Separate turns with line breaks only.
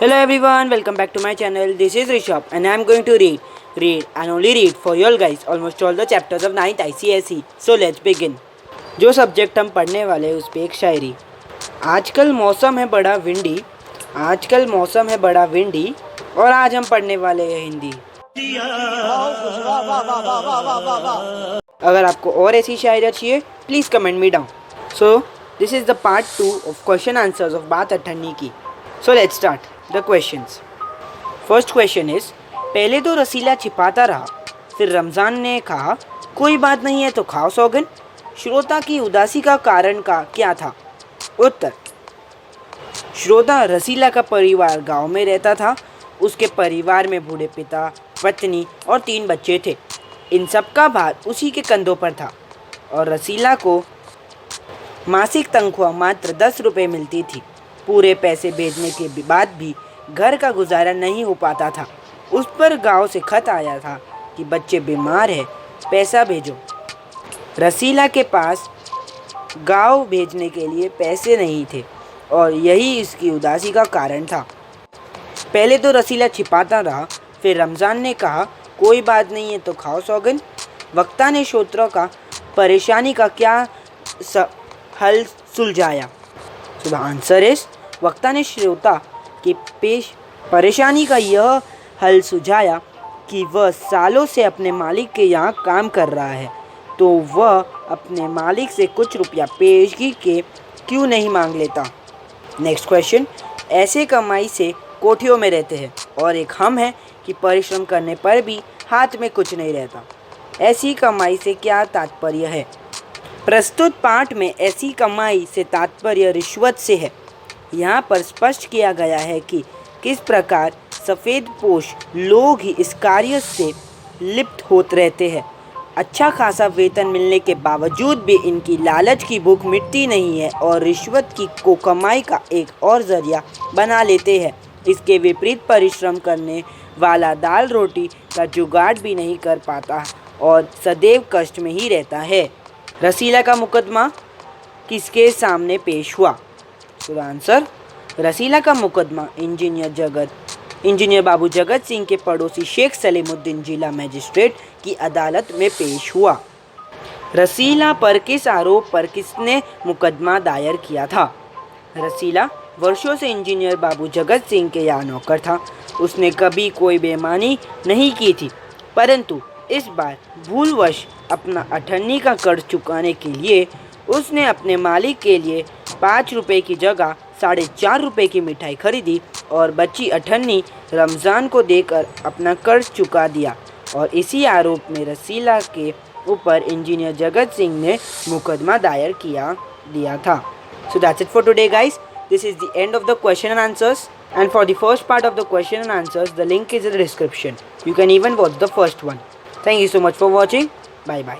Hello everyone, welcome back to my channel. This is Rishabh and I am going to read and only read for you all guys almost all the chapters of 9th ICSE. So let's begin. जो subject हम पढ़ने वाले हैं उस पे एक शायरी। आजकल मौसम है बड़ा विंडी और आज हम पढ़ने वाले हैं हिंदी। अगर आपको और ऐसी शायरी चाहिए please comment me down. So this is the part 2 of question answers of बात अठन्नी की। So let's start the questions. First question is, पहले तो रसीला छिपाता रहा, फिर रमज़ान ने कहा कोई बात नहीं है तो खाओ सौगन। श्रोता की उदासी का कारण का क्या था? उत्तर, श्रोता रसीला का परिवार गांव में रहता था। उसके परिवार में बूढ़े पिता, पत्नी और 3 बच्चे थे। इन सब का भार उसी के कंधों पर था और रसीला को मासिक तनख्वाह मात्र 10 रुपये मिलती थी। पूरे पैसे भेजने के बाद भी घर का गुजारा नहीं हो पाता था। उस पर गांव से खत आया था कि बच्चे बीमार हैं, पैसा भेजो। रसीला के पास गांव भेजने के लिए पैसे नहीं थे और यही इसकी उदासी का कारण था। पहले तो रसीला छिपाता रहा, फिर रमज़ान ने कहा कोई बात नहीं है तो खाओ सौगन। वक्ता ने श्रोता का परेशानी का क्या हल सुलझाया? So the answer is, वक्ता ने श्रोता की परेशानी का यह हल सुझाया कि वह सालों से अपने मालिक के यहाँ काम कर रहा है, तो वह अपने मालिक से कुछ रुपया पेशगी के क्यों नहीं मांग लेता। नेक्स्ट क्वेश्चन, ऐसे कमाई से कोठियों में रहते हैं और एक हम है कि परिश्रम करने पर भी हाथ में कुछ नहीं रहता। ऐसी कमाई से क्या तात्पर्य है? प्रस्तुत पाठ में ऐसी कमाई से तात्पर्य रिश्वत से है। यहाँ पर स्पष्ट किया गया है कि किस प्रकार सफ़ेदपोश लोग ही इस कार्य से लिप्त होते रहते हैं। अच्छा खासा वेतन मिलने के बावजूद भी इनकी लालच की भूख मिटती नहीं है और रिश्वत को कमाई का एक और ज़रिया बना लेते हैं। इसके विपरीत परिश्रम करने वाला दाल रोटी का जुगाड़ भी नहीं कर पाता और सदैव कष्ट में ही रहता है। रसीला का मुकदमा किसके सामने पेश हुआ? तो आंसर, रसीला का मुकदमा इंजीनियर बाबू जगत सिंह के पड़ोसी शेख सलीमुद्दीन जिला मजिस्ट्रेट की अदालत में पेश हुआ। रसीला पर किस आरोप पर किसने मुकदमा दायर किया था? रसीला वर्षों से इंजीनियर बाबू जगत सिंह के यहाँ नौकर था। उसने कभी कोई बेईमानी नहीं की थी, परंतु इस बार भूलवश अपना अठन्नी का कर्ज चुकाने के लिए उसने अपने मालिक के लिए 5 रुपये की जगह 4.5 रुपये की मिठाई खरीदी और बची अठन्नी रमज़ान को देकर अपना कर्ज चुका दिया और इसी आरोप में रसीला के ऊपर इंजीनियर जगत सिंह ने मुकदमा दायर दिया था। So that's it for today guys. This is the end of the question and answers. And for the first part of the question and answers, the link is in the description. You can even watch the first one. Thank you so much for watching. Bye bye.